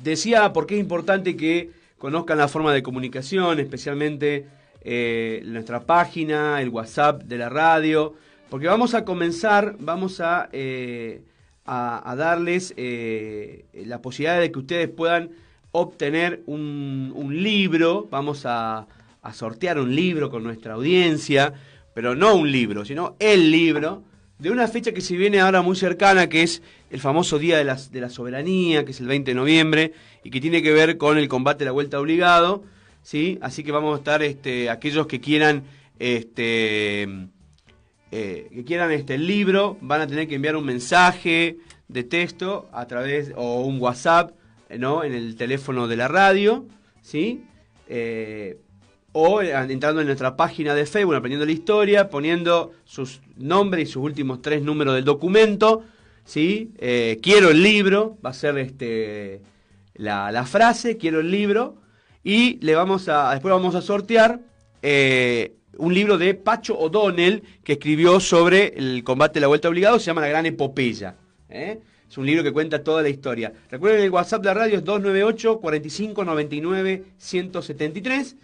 Decía por qué es importante que conozcan la forma de comunicación, especialmente nuestra página, el WhatsApp de la radio, porque vamos a comenzar, vamos a darles la posibilidad de que ustedes puedan obtener un libro. Vamos a sortear un libro con nuestra audiencia, pero no un libro, sino el libro, de una fecha que se viene ahora muy cercana, que es el famoso Día de la Soberanía, que es el 20 de noviembre, y que tiene que ver con el combate a la vuelta obligado, ¿sí? Así que vamos a estar, aquellos que quieran, el libro, van a tener que enviar un mensaje de texto a través, o un WhatsApp, ¿no? En el teléfono de la radio, ¿sí? O entrando en nuestra página de Facebook, Aprendiendo la Historia, poniendo sus nombres y sus últimos 3 números del documento, ¿sí? Quiero el libro, va a ser la frase, quiero el libro, y después vamos a sortear un libro de Pacho O'Donnell, que escribió sobre el combate de la vuelta obligado, se llama La Gran Epopeya, Es un libro que cuenta toda la historia. Recuerden, el WhatsApp de la radio es 298 45 99 173.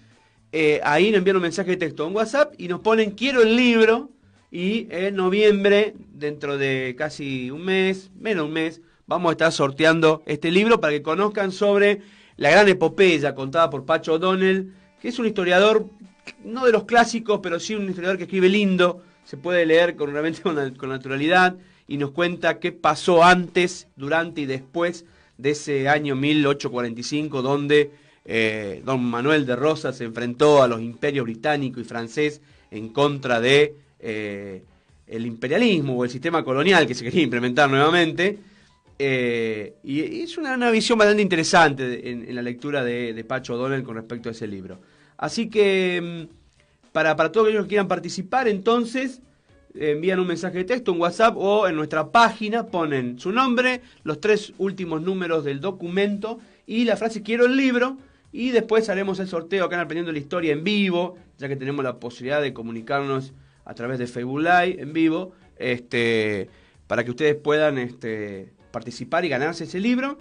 Ahí nos envían un mensaje de texto en WhatsApp y nos ponen quiero el libro, y en noviembre, dentro de casi un mes, menos un mes, vamos a estar sorteando este libro para que conozcan sobre la gran epopeya contada por Pacho O'Donnell, que es un historiador, no de los clásicos, pero sí un historiador que escribe lindo, se puede leer realmente con naturalidad, y nos cuenta qué pasó antes, durante y después de ese año 1845, donde don Manuel de Rosas se enfrentó a los imperios británico y francés en contra de el imperialismo o el sistema colonial que se quería implementar nuevamente. Y es una visión bastante interesante en la lectura de Pacho O'Donnell con respecto a ese libro. Así que para todos aquellos que quieran participar, entonces envían un mensaje de texto, un WhatsApp, o en nuestra página ponen su nombre, los 3 últimos números del documento y la frase quiero el libro, y después haremos el sorteo acá en Aprendiendo la Historia en vivo, ya que tenemos la posibilidad de comunicarnos a través de Facebook Live en vivo, para que ustedes puedan participar y ganarse ese libro,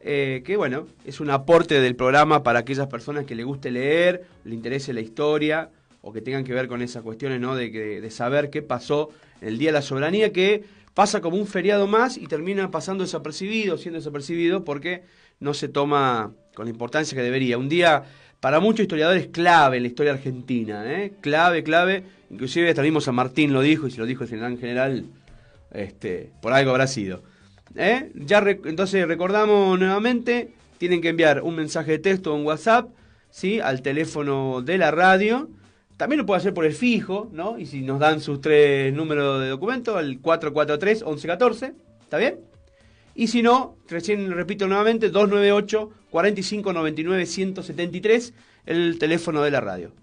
que bueno, es un aporte del programa para aquellas personas que les guste leer, le interese la historia, o que tengan que ver con esas cuestiones, ¿no? de saber qué pasó en el Día de la Soberanía, que pasa como un feriado más y termina pasando siendo desapercibido, porque no se toma con la importancia que debería. Un día para muchos historiadores clave en la historia argentina, clave, inclusive hasta mismo San Martín lo dijo, y si lo dijo el general, por algo habrá sido. Entonces recordamos nuevamente, tienen que enviar un mensaje de texto o un WhatsApp, ¿sí? Al teléfono de la radio. También lo puede hacer por el fijo, ¿no? Y si nos dan sus 3 números de documento, el 443-1114, ¿está bien? Y si no, recién repito nuevamente, 298 45 99 173, el teléfono de la radio,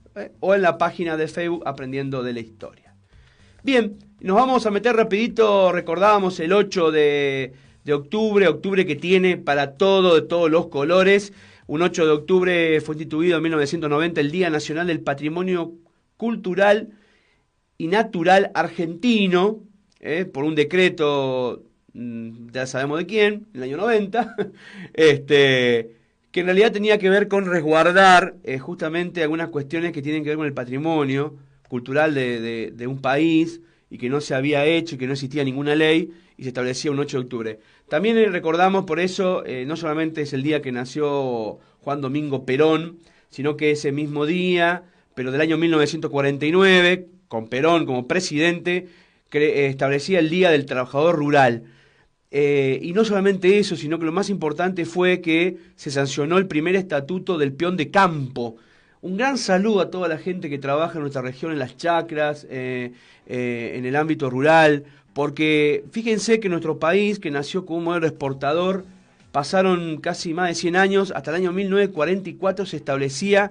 o en la página de Facebook Aprendiendo de la Historia. Bien, nos vamos a meter rapidito. Recordábamos el 8 de octubre que tiene para de todos los colores. Un 8 de octubre fue instituido en 1990 el Día Nacional del Patrimonio Cultural y Natural Argentino, por un decreto, ya sabemos de quién, en el año 90, que en realidad tenía que ver con resguardar justamente algunas cuestiones que tienen que ver con el patrimonio cultural de un país, y que no se había hecho y que no existía ninguna ley, y se establecía un 8 de octubre. También recordamos por eso, no solamente es el día que nació Juan Domingo Perón, sino que ese mismo día, pero del año 1949, con Perón como presidente, establecía el Día del Trabajador Rural. Y no solamente eso, sino que lo más importante fue que se sancionó el primer estatuto del peón de campo. Un gran saludo a toda la gente que trabaja en nuestra región, en las chacras, en el ámbito rural, porque fíjense que nuestro país, que nació como un modelo exportador, pasaron casi más de 100 años, hasta el año 1944 se establecía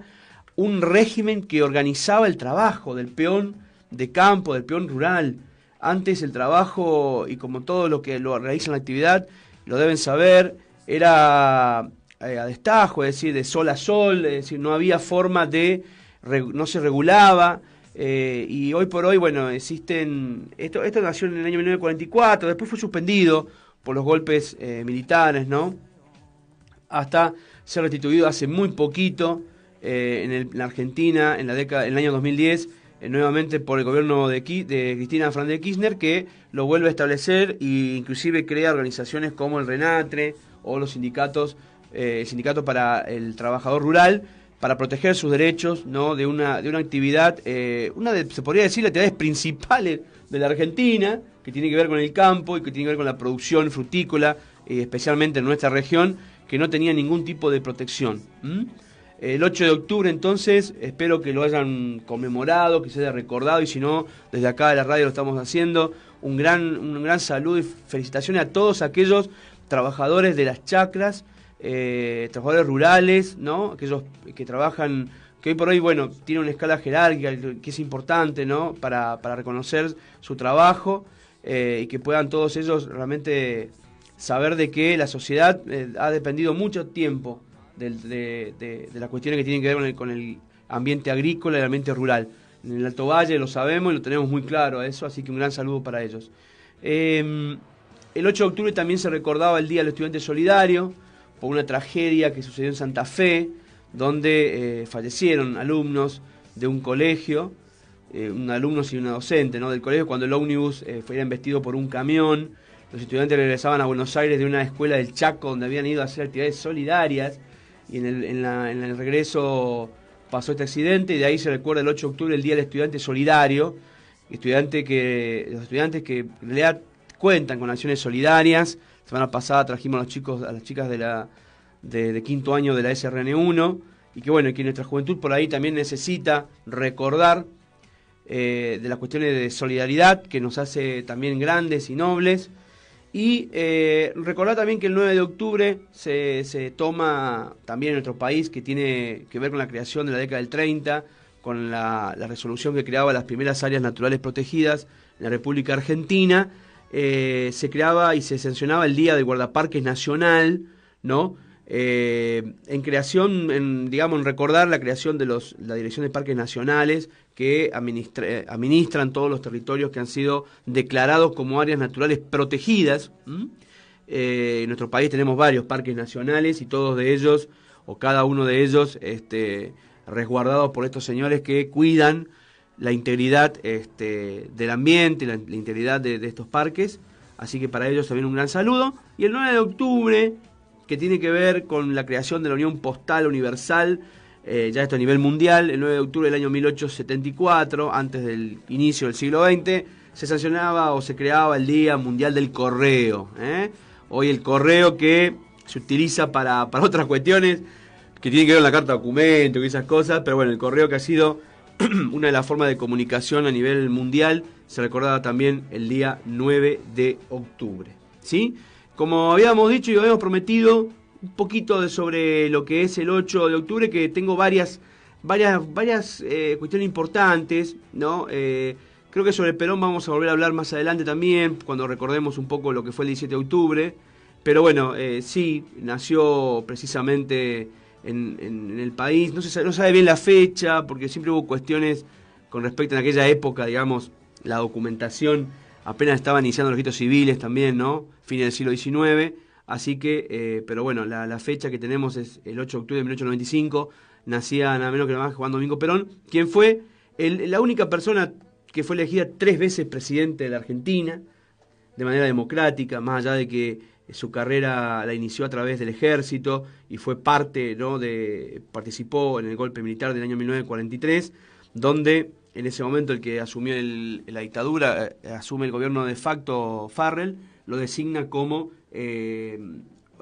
un régimen que organizaba el trabajo del peón de campo, del peón rural. Antes el trabajo, y como todo lo que lo realizan la actividad, lo deben saber, era a destajo, es decir, de sol a sol, es decir, no había forma no se regulaba, y hoy por hoy, bueno, existen, esto nació en el año 1944, después fue suspendido por los golpes militares, ¿no? Hasta ser restituido hace muy poquito en la Argentina, en el año 2010, nuevamente por el gobierno de Cristina Fernández de Kirchner, que lo vuelve a establecer e inclusive crea organizaciones como el RENATRE o los sindicatos, el Sindicato para el Trabajador Rural, para proteger sus derechos, ¿no? de una actividad, se podría decir, las actividades principales de la Argentina, que tiene que ver con el campo y que tiene que ver con la producción frutícola, especialmente en nuestra región, que no tenía ningún tipo de protección. El 8 de octubre, entonces, espero que lo hayan conmemorado, que se haya recordado, y si no, desde acá de la radio lo estamos haciendo. Un gran saludo y felicitaciones a todos aquellos trabajadores de las chacras, trabajadores rurales, ¿no? Aquellos que trabajan, que hoy por hoy, bueno, tienen una escala jerárquica que es importante, ¿no? Para reconocer su trabajo, y que puedan todos ellos realmente saber de que la sociedad ha dependido mucho tiempo de las cuestiones que tienen que ver con el ambiente agrícola y el ambiente rural. En el Alto Valle lo sabemos y lo tenemos muy claro a eso, así que un gran saludo para ellos. El 8 de octubre también se recordaba el Día del Estudiante Solidario por una tragedia que sucedió en Santa Fe, donde fallecieron alumnos de un colegio, un alumno y una docente, ¿no? Del colegio, cuando el ómnibus fue embestido por un camión. Los estudiantes regresaban a Buenos Aires de una escuela del Chaco donde habían ido a hacer actividades solidarias, y en el regreso pasó este accidente, y de ahí se recuerda el 8 de octubre el Día del Estudiante Solidario. Los estudiantes que en realidad cuentan con acciones solidarias. La semana pasada trajimos a las chicas de quinto año de la SRN1, y que bueno, que nuestra juventud por ahí también necesita recordar de las cuestiones de solidaridad que nos hace también grandes y nobles. Y recordar también que el 9 de octubre se toma también en nuestro país, que tiene que ver con la creación de la década del 30, con la resolución que creaba las primeras áreas naturales protegidas en la República Argentina. Se creaba y se sancionaba el Día del Guardaparques Nacional, ¿no? En creación, en recordar la creación de la Dirección de Parques Nacionales, que administran todos los territorios que han sido declarados como áreas naturales protegidas. En nuestro país tenemos varios parques nacionales, y todos de ellos, o cada uno de ellos, resguardados por estos señores que cuidan la integridad del ambiente, la integridad de estos parques. Así que para ellos también un gran saludo. Y el 9 de octubre, que tiene que ver con la creación de la Unión Postal Universal, ya esto a nivel mundial. El 9 de octubre del año 1874, antes del inicio del siglo XX, se sancionaba o se creaba el Día Mundial del Correo. Hoy el correo, que se utiliza para otras cuestiones que tienen que ver con la carta de documento y esas cosas, pero bueno, el correo, que ha sido una de las formas de comunicación a nivel mundial, se recordaba también el día 9 de octubre. ¿Sí? Como habíamos dicho y habíamos prometido, un poquito sobre lo que es el 8 de octubre, que tengo varias cuestiones importantes, ¿no? Creo que sobre Perón vamos a volver a hablar más adelante también, cuando recordemos un poco lo que fue el 17 de octubre. Pero bueno, sí, nació precisamente en el país. No sabe bien la fecha, porque siempre hubo cuestiones con respecto a aquella época, digamos, la documentación apenas estaba iniciando los registros civiles también, ¿no? Fines del siglo XIX. Así que, pero bueno, la fecha que tenemos es el 8 de octubre de 1895. Nacía nada menos que nada más Juan Domingo Perón, quien fue la única persona que fue elegida 3 veces presidente de la Argentina, de manera democrática, más allá de que su carrera la inició a través del ejército y fue parte, ¿no? Participó en el golpe militar del año 1943, donde en ese momento el que asumió la dictadura, asume el gobierno de facto, Farrell, lo designa como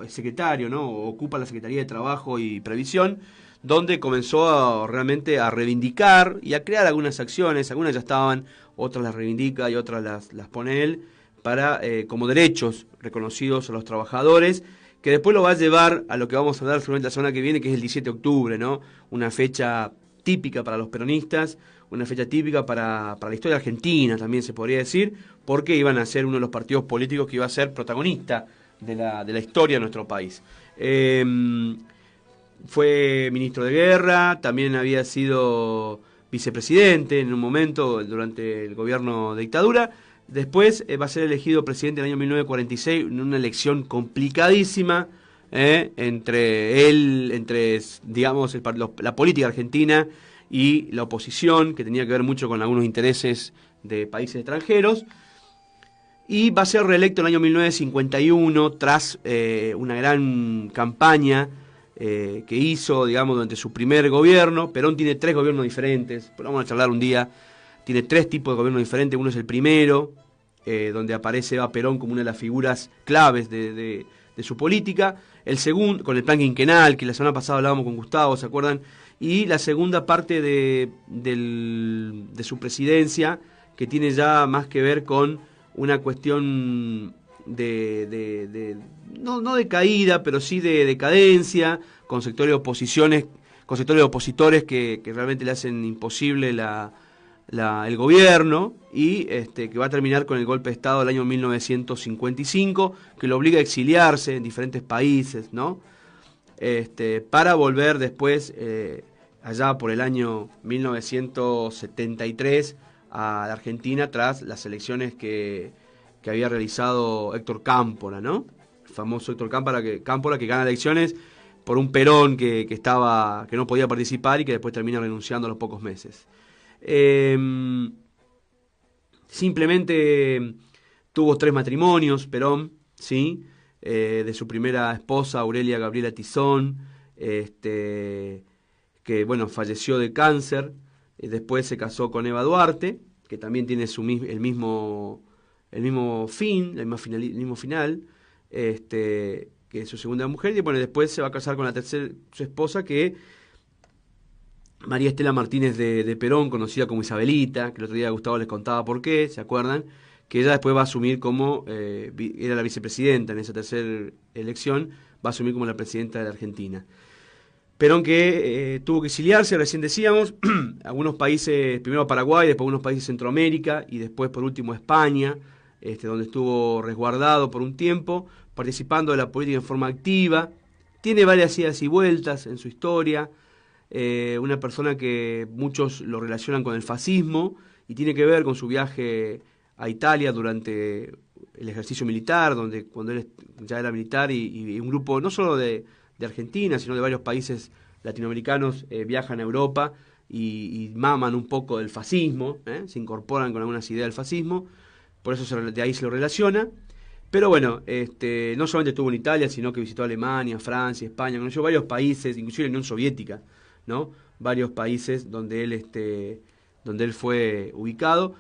secretario, ¿no? Ocupa la Secretaría de Trabajo y Previsión, donde comenzó realmente a reivindicar y a crear algunas acciones. Algunas ya estaban, otras las reivindica y otras las pone él, para como derechos reconocidos a los trabajadores, que después lo va a llevar a lo que vamos a hablar seguramente la semana que viene, que es el 17 de octubre, ¿no? Una fecha típica para los peronistas, una fecha típica para la historia argentina, también se podría decir, porque iban a ser uno de los partidos políticos que iba a ser protagonista de la historia de nuestro país. Fue ministro de guerra, también había sido vicepresidente en un momento durante el gobierno de dictadura. Después va a ser elegido presidente en el año 1946 en una elección complicadísima entre, digamos, la política argentina y la oposición, que tenía que ver mucho con algunos intereses de países extranjeros. Y va a ser reelecto en el año 1951 tras una gran campaña que hizo, digamos, durante su primer gobierno. Perón tiene 3 gobiernos diferentes, pero vamos a charlar un día. Tiene 3 tipos de gobiernos diferentes. Uno es el primero, donde aparece Eva Perón como una de las figuras claves de su política. El segundo, con el plan quinquenal, que la semana pasada hablábamos con Gustavo, ¿se acuerdan? Y la segunda parte de su presidencia, que tiene ya más que ver con una cuestión no de caída, pero sí de decadencia, con sectores de opositores que realmente le hacen imposible el gobierno, y que va a terminar con el golpe de Estado del año 1955, que lo obliga a exiliarse en diferentes países, ¿no? Para volver después, allá por el año 1973, a la Argentina tras las elecciones que había realizado Héctor Cámpora, ¿no? El famoso Héctor Cámpora que gana elecciones por un Perón que no podía participar y que después termina renunciando a los pocos meses. Simplemente tuvo 3 matrimonios, Perón, ¿sí? De su primera esposa, Aurelia Gabriela Tizón, que bueno, falleció de cáncer. Después se casó con Eva Duarte, que también tiene el mismo fin, el mismo final, que es su segunda mujer. Y bueno, después se va a casar con su esposa, que María Estela Martínez de Perón, conocida como Isabelita, que el otro día Gustavo les contaba por qué, ¿se acuerdan? Que ella después va a asumir como, era la vicepresidenta en esa tercera elección, va a asumir como la presidenta de la Argentina. Perón que tuvo que exiliarse, recién decíamos, algunos países, primero Paraguay, después algunos países de Centroamérica y después por último España, donde estuvo resguardado por un tiempo, participando de la política en forma activa. Tiene varias idas y vueltas en su historia, una persona que muchos lo relacionan con el fascismo y tiene que ver con su viaje a Italia durante el ejercicio militar, cuando él ya era militar y un grupo no solo de Argentina, sino de varios países latinoamericanos viajan a Europa y maman un poco del fascismo, se incorporan con algunas ideas del fascismo, por eso de ahí se lo relaciona. Pero bueno, no solamente estuvo en Italia, sino que visitó Alemania, Francia, España, conoció varios países, inclusive la Unión Soviética, ¿no? Varios países donde él fue ubicado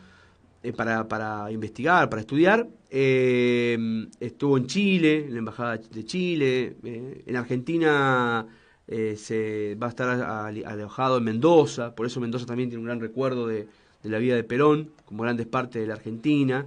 para investigar, para estudiar. Estuvo en Chile, en la Embajada de Chile. En Argentina se va a estar alojado en Mendoza, por eso Mendoza también tiene un gran recuerdo de la vida de Perón, como grandes partes de la Argentina.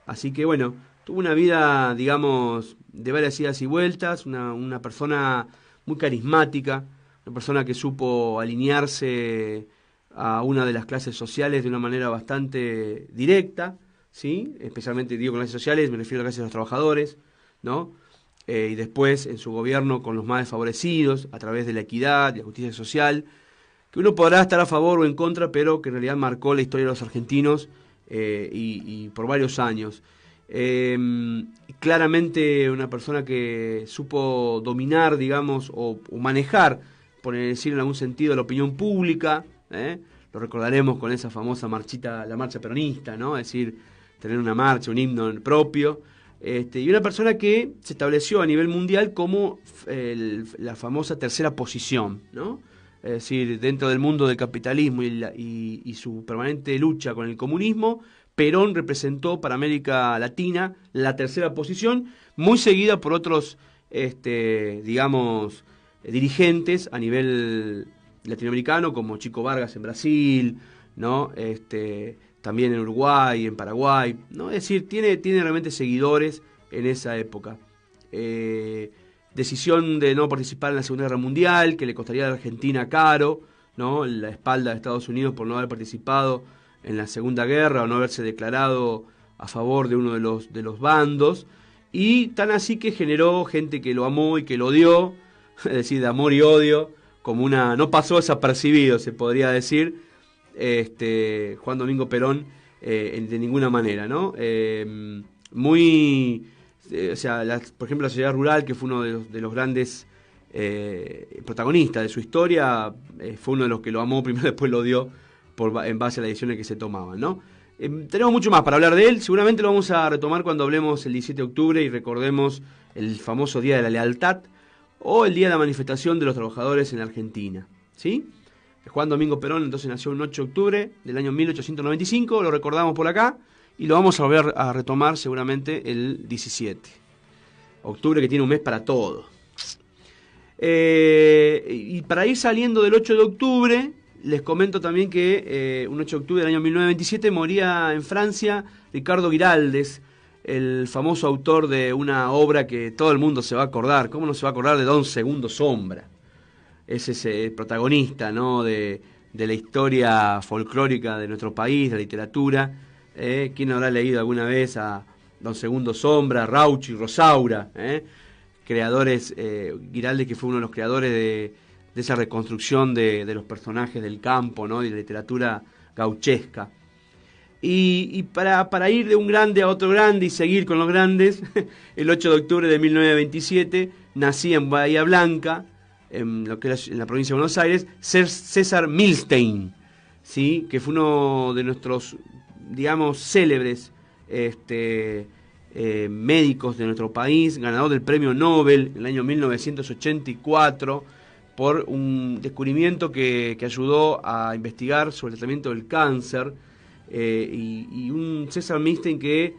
Así que bueno, tuvo una vida, digamos, de varias idas y vueltas, una persona muy carismática, una persona que supo alinearse a una de las clases sociales de una manera bastante directa, ¿sí? Especialmente, digo, con las clases sociales, me refiero a las clases de los trabajadores, ¿no? Y después, en su gobierno, con los más desfavorecidos, a través de la equidad y la justicia social, que uno podrá estar a favor o en contra, pero que en realidad marcó la historia de los argentinos y por varios años. Claramente una persona que supo dominar, digamos, o manejar, por decir en algún sentido, la opinión pública, lo recordaremos con esa famosa la marcha peronista, ¿no? Es decir, tener una marcha, un himno propio, y una persona que se estableció a nivel mundial como la famosa tercera posición, ¿no? Es decir, dentro del mundo del capitalismo y su permanente lucha con el comunismo, Perón representó para América Latina la tercera posición, muy seguida por otros, digamos, dirigentes a nivel latinoamericano, como Chico Vargas en Brasil, ¿no? También en Uruguay, en Paraguay, ¿no? Es decir, tiene realmente seguidores en esa época. Decisión de no participar en la Segunda Guerra Mundial, que le costaría a la Argentina caro, ¿no? La espalda de Estados Unidos por no haber participado en la Segunda Guerra o no haberse declarado a favor de uno de los bandos, y tan así que generó gente que lo amó y que lo odió, es decir, de amor y odio, como no pasó desapercibido, se podría decir. Juan Domingo Perón de ninguna manera, ¿no? Muy, o sea, por ejemplo, la sociedad rural, que fue uno de los grandes protagonistas de su historia, fue uno de los que lo amó primero, después lo odió en base a las decisiones que se tomaban, ¿no? Tenemos mucho más para hablar de él, seguramente lo vamos a retomar cuando hablemos el 17 de octubre y recordemos el famoso Día de la Lealtad o el Día de la Manifestación de los Trabajadores en la Argentina, ¿sí? Juan Domingo Perón entonces nació el 8 de octubre del año 1895, lo recordamos por acá y lo vamos a volver a retomar seguramente el 17 de octubre, que tiene un mes para todo. Y para ir saliendo del 8 de octubre, les comento también que un 8 de octubre del año 1927 moría en Francia Ricardo Giraldes, el famoso autor de una obra que todo el mundo se va a acordar. ¿Cómo no se va a acordar de Don Segundo Sombra? Es ese protagonista, ¿no?, de la historia folclórica de nuestro país, de la literatura. ¿Quién habrá leído alguna vez a Don Segundo Sombra, Raucho y Rosaura? Creadores, Giraldes, que fue uno de los creadores de esa reconstrucción de los personajes del campo, ¿no?, y de la literatura gauchesca. Y para ir de un grande a otro grande y seguir con los grandes, el 8 de octubre de 1927 nacía en Bahía Blanca, en lo que era en la provincia de Buenos Aires, César Milstein, ¿sí?, que fue uno de nuestros, digamos, célebres médicos de nuestro país, ganador del premio Nobel en el año 1984 por un descubrimiento que ayudó a investigar sobre el tratamiento del cáncer, y un César Milstein que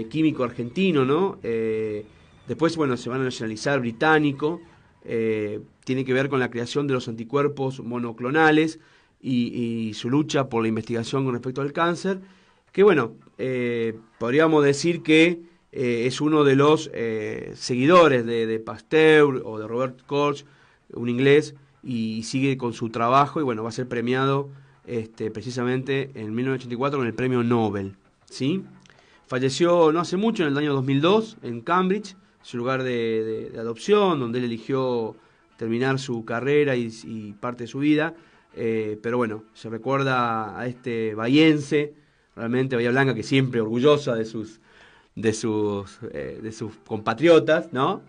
químico argentino, ¿no? Después, bueno, se van a nacionalizar británico. Tiene que ver con la creación de los anticuerpos monoclonales y su lucha por la investigación con respecto al cáncer, que bueno, podríamos decir que es uno de los seguidores de Pasteur o de Robert Koch, un inglés, y sigue con su trabajo y bueno, va a ser premiado precisamente en 1984 con el premio Nobel, ¿sí? Falleció no hace mucho, en el año 2002, en Cambridge, su lugar de adopción, donde él eligió terminar su carrera y parte de su vida, pero bueno, se recuerda a este bahiense, realmente Bahía Blanca, que siempre orgullosa de sus compatriotas, ¿no?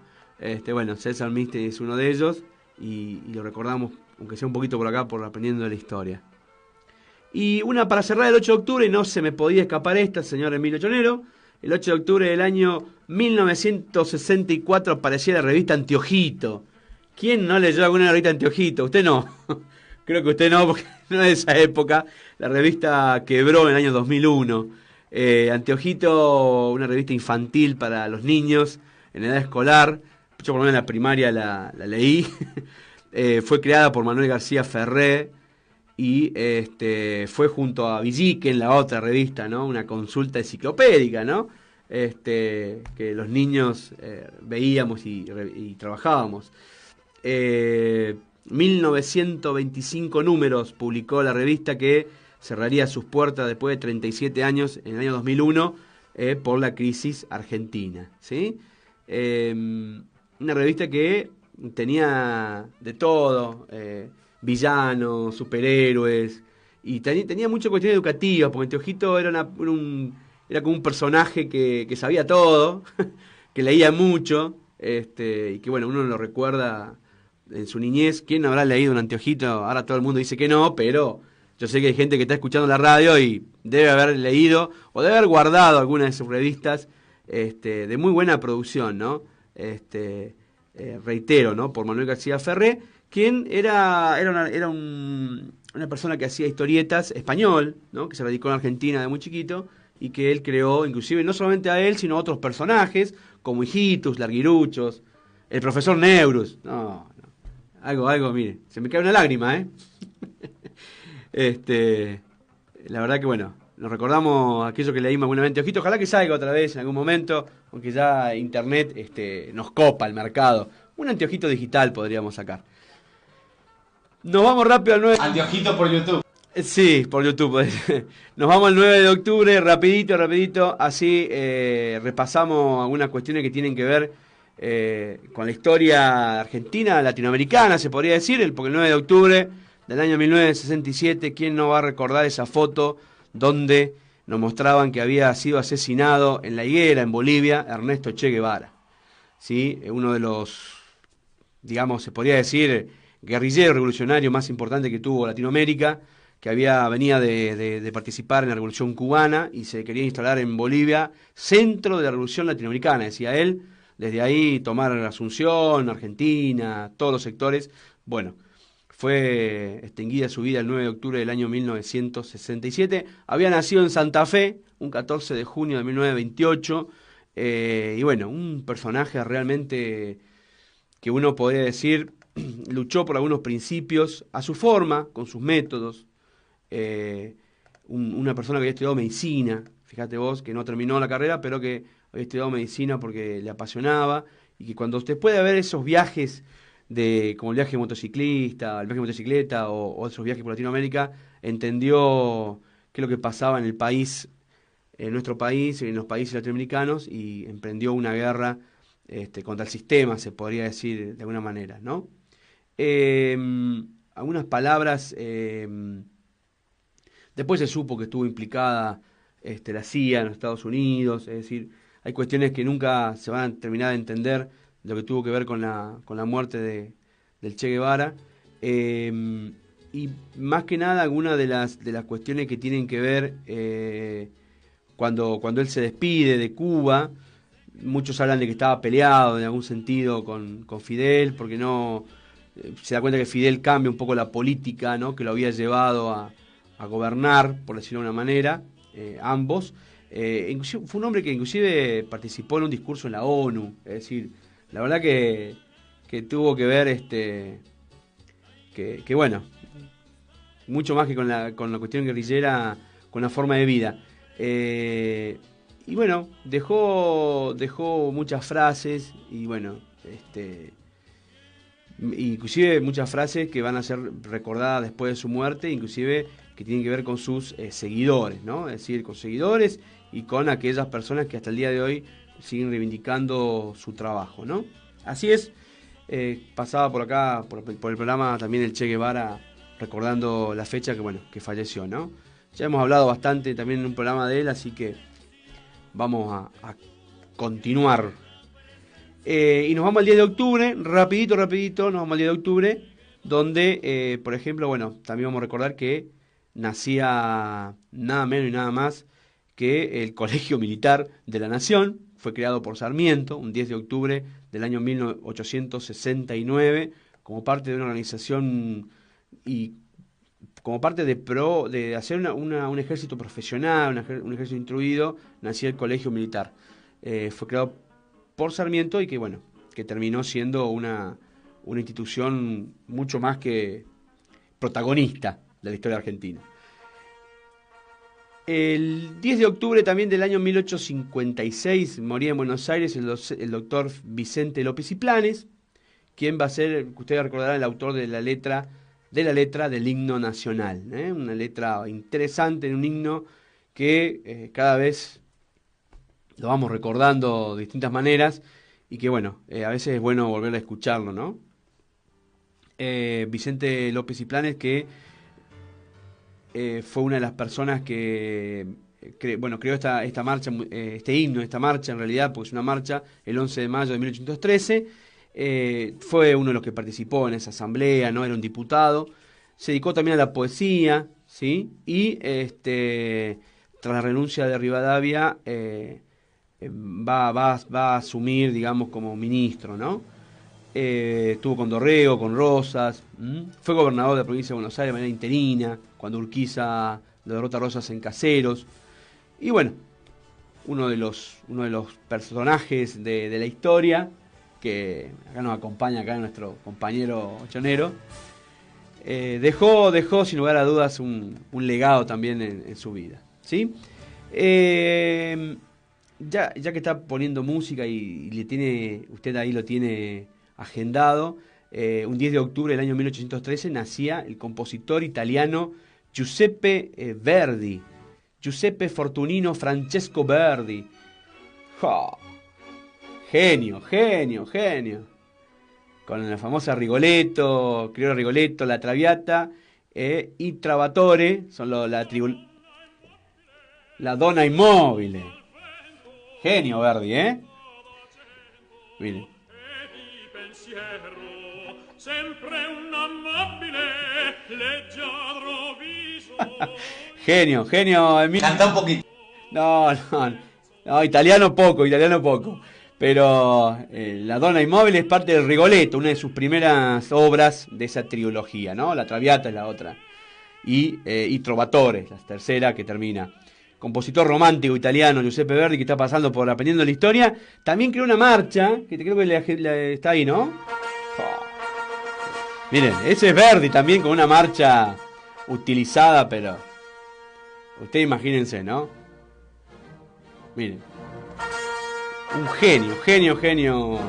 Bueno, César Milstein es uno de ellos y lo recordamos, aunque sea un poquito por acá, por aprendiendo de la historia. Y una para cerrar el 8 de octubre, y no se me podía escapar esta, señor Emilio Chonero. El 8 de octubre del año 1964 aparecía la revista Anteojito. ¿Quién no leyó alguna revista Anteojito? Usted no. Creo que usted no, porque no es de esa época. La revista quebró en el año 2001. Anteojito, una revista infantil para los niños en edad escolar. Yo por lo menos en la primaria la leí. Fue creada por Manuel García Ferré. Y fue junto a Villique en la otra revista, ¿no? Una consulta enciclopédica, ¿no? Que los niños veíamos y trabajábamos. 1925 números publicó la revista, que cerraría sus puertas después de 37 años, en el año 2001, por la crisis argentina, ¿sí? Una revista que tenía de todo, villanos, superhéroes, y tenía mucha cuestión educativa, porque Anteojito era como un personaje que sabía todo, que leía mucho, y que bueno, uno lo recuerda en su niñez. ¿Quién no habrá leído un Anteojito? Ahora todo el mundo dice que no, pero yo sé que hay gente que está escuchando la radio y debe haber leído o debe haber guardado alguna de sus revistas, de muy buena producción, ¿no? Reitero, ¿no? Por Manuel García Ferré, quien era una persona que hacía historietas, español, ¿no? Que se radicó en Argentina de muy chiquito y que él creó, inclusive no solamente a él, sino a otros personajes como Hijitus, Larguiruchos, el profesor Neurus. No, algo, mire, se me cae una lágrima, La verdad que bueno, nos recordamos aquello que leímos alguna vez Anteojito. Ojalá que salga otra vez en algún momento, aunque ya internet nos copa el mercado. Un Anteojito digital podríamos sacar. Nos vamos rápido al 9. Anteojito por YouTube. Sí, por YouTube. Nos vamos al 9 de octubre, rapidito, así repasamos algunas cuestiones que tienen que ver con la historia argentina, latinoamericana, se podría decir, porque el 9 de octubre del año 1967, ¿quién no va a recordar esa foto donde nos mostraban que había sido asesinado en La Higuera, en Bolivia, Ernesto Che Guevara, ¿sí? Uno de los, digamos, se podría decir, guerrillero revolucionario más importante que tuvo Latinoamérica, que venía de participar en la Revolución Cubana y se quería instalar en Bolivia, centro de la Revolución Latinoamericana, decía él, desde ahí tomar Asunción, Argentina, todos los sectores. Bueno, fue extinguida su vida el 9 de octubre del año 1967. Había nacido en Santa Fe, un 14 de junio de 1928, y bueno, un personaje realmente que uno podría decir luchó por algunos principios a su forma, con sus métodos. Una persona que había estudiado medicina, fíjate vos, que no terminó la carrera, pero que había estudiado medicina porque le apasionaba, y que cuando usted puede ver esos viajes como el viaje motociclista, el viaje de motocicleta o esos viajes por Latinoamérica, entendió qué es lo que pasaba en el país, en nuestro país, en los países latinoamericanos, y emprendió una guerra contra el sistema, se podría decir de alguna manera, ¿no? Algunas palabras. Después se supo que estuvo implicada la CIA en los Estados Unidos, es decir, hay cuestiones que nunca se van a terminar de entender, lo que tuvo que ver con la muerte del Che Guevara. Y más que nada, algunas de las cuestiones que tienen que ver cuando él se despide de Cuba. Muchos hablan de que estaba peleado en algún sentido con Fidel, porque no se da cuenta que Fidel cambia un poco la política, ¿no?, que lo había llevado a gobernar, por decirlo de una manera, ambos. Inclusive, fue un hombre que inclusive participó en un discurso en la ONU, es decir, la verdad que tuvo que ver, que bueno, mucho más que con la cuestión guerrillera, con la forma de vida. Y bueno, dejó muchas frases, y bueno, inclusive muchas frases que van a ser recordadas después de su muerte, inclusive que tienen que ver con sus seguidores, ¿no? Es decir, con seguidores y con aquellas personas que hasta el día de hoy siguen reivindicando su trabajo, ¿no? Así es, pasaba por acá, por el programa también el Che Guevara, recordando la fecha que falleció, ¿no? Ya hemos hablado bastante también en un programa de él, así que vamos a continuar. Y nos vamos al 10 de octubre, rapidito, nos vamos al 10 de octubre, donde, por ejemplo, bueno, también vamos a recordar que nacía nada menos y nada más que el Colegio Militar de la Nación. Fue creado por Sarmiento, un 10 de octubre del año 1869, como parte de una organización y como parte de hacer un ejército profesional, un ejército instruido, nacía el Colegio Militar. Fue creado por Sarmiento y que terminó siendo una institución mucho más que protagonista de la historia argentina. El 10 de octubre también del año 1856 moría en Buenos Aires el doctor Vicente López y Planes, quien va a ser, que ustedes recordarán, el autor de la letra del himno nacional, una letra interesante, un himno que cada vez lo vamos recordando de distintas maneras y que a veces es bueno volver a escucharlo, ¿no? Vicente López y Planes, que fue una de las personas que creó esta marcha, este himno, esta marcha en realidad, porque es una marcha, el 11 de mayo de 1813. Fue uno de los que participó en esa asamblea, ¿no? Era un diputado. Se dedicó también a la poesía, ¿sí? Y tras la renuncia de Rivadavia va a asumir, digamos, como ministro, ¿no? Estuvo con Dorrego, con Rosas. Fue gobernador de la provincia de Buenos Aires de manera interina, cuando Urquiza lo derrota a Rosas en Caseros. Y bueno, uno de los personajes de la historia, que acá nos acompaña nuestro compañero chonero, dejó sin lugar a dudas un legado también en su vida, ¿sí? Ya que está poniendo música y usted ahí lo tiene agendado, un 10 de octubre del año 1813 nacía el compositor italiano Giuseppe Verdi, Giuseppe Fortunino Francesco Verdi. ¡Oh! Genio. Con la famosa Rigoletto, Criollo Rigoletto, La Traviata y Travatore, son La donna immobile. Genio Verdi, ¿eh? Mire. Genio, genio. Canta un poquito. No, no, no, italiano poco, italiano poco. Pero La Donna Immobile es parte del Rigoletto, una de sus primeras obras de esa trilogía, ¿no? La Traviata es la otra. Y Trovatore, la tercera que termina. Compositor romántico italiano Giuseppe Verdi, que está pasando por Aprendiendo la Historia. También creó una marcha, que creo que está ahí, ¿no? Oh. Miren, ese es Verdi también con una marcha utilizada, pero... Ustedes imagínense, ¿no? Miren. Un genio,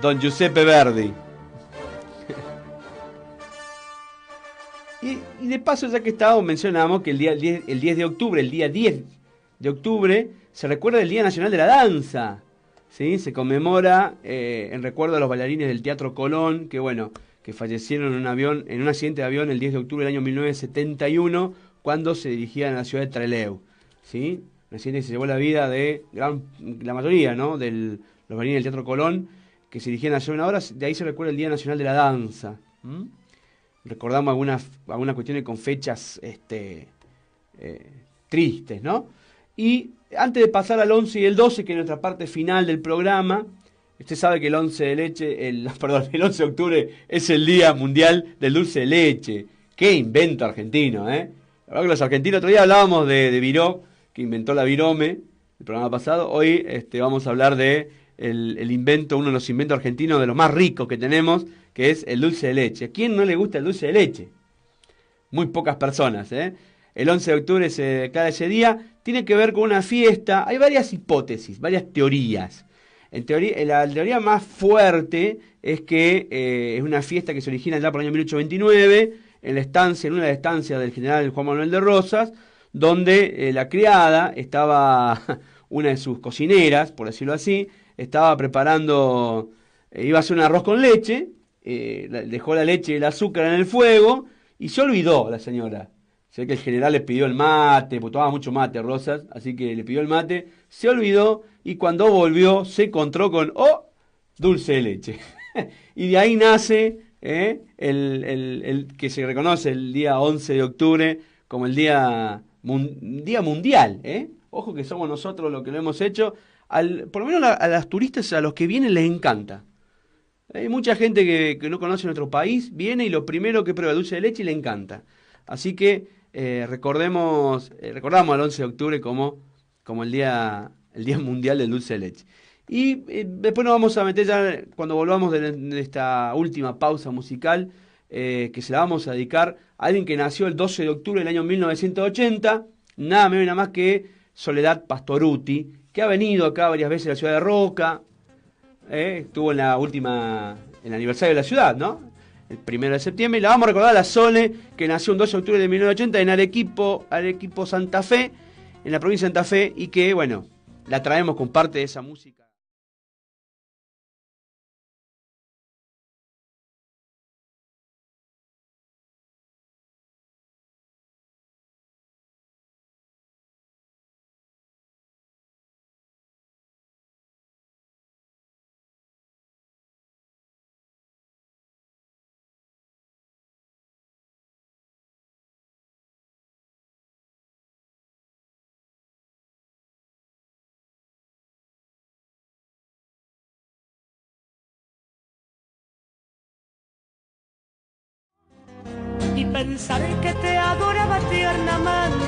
don Giuseppe Verdi. Y de paso, ya que estábamos, mencionamos que el día 10 de octubre, el día 10 de octubre, se recuerda el Día Nacional de la Danza. ¿Sí? Se conmemora en recuerdo a los bailarines del Teatro Colón, que fallecieron en un accidente de avión el 10 de octubre del año 1971, cuando se dirigían a la ciudad de Trelew. ¿Sí? Un accidente que se llevó la vida de la mayoría, ¿no? De los bailarines del Teatro Colón, que se dirigían hace una hora. De ahí se recuerda el Día Nacional de la Danza. Recordamos algunas cuestiones con fechas tristes, ¿no? Y antes de pasar al 11 y el 12, que es nuestra parte final del programa, usted sabe que el 11 el 11 de octubre es el Día Mundial del Dulce de Leche. ¡Qué invento argentino, eh! La verdad que los argentinos, otro día hablábamos de Viró, que inventó la Virome, el programa pasado. Hoy vamos a hablar de el invento, uno de los inventos argentinos de los más ricos que tenemos, que es el dulce de leche. ¿A quién no le gusta el dulce de leche? Muy pocas personas, ¿eh? El 11 de octubre se declara ese día. Tiene que ver con una fiesta. Hay varias hipótesis, varias teorías. La teoría más fuerte es que es una fiesta que se origina ya por el año 1829, en una de las estancias del general Juan Manuel de Rosas, donde la criada estaba, una de sus cocineras, por decirlo así, estaba preparando, iba a hacer un arroz con leche, dejó la leche y el azúcar en el fuego y se olvidó la señora. Sé que el general le pidió el mate, porque tomaba mucho mate Rosas, así que le pidió el mate, se olvidó y cuando volvió se encontró con, dulce de leche. Y de ahí nace el que se reconoce el día 11 de octubre como el día mundial. Ojo que somos nosotros los que lo hemos hecho. Por lo menos a los turistas, a los que vienen les encanta. Hay mucha gente que no conoce nuestro país, viene y lo primero que prueba dulce de leche y le encanta. Así que recordamos al 11 de octubre como el día mundial del dulce de leche. Y después nos vamos a meter ya, cuando volvamos de esta última pausa musical, que se la vamos a dedicar a alguien que nació el 12 de octubre del año 1980, nada menos y nada más que Soledad Pastorutti, que ha venido acá varias veces a la ciudad de Roca, estuvo en el aniversario de la ciudad, ¿no? El 1 de septiembre, y la vamos a recordar a la Sole, que nació el 12 de octubre de 1980 en Arequipo, Santa Fe, en la provincia de Santa Fe, y que, la traemos con parte de esa música. Y pensar que te adoraba tiernamente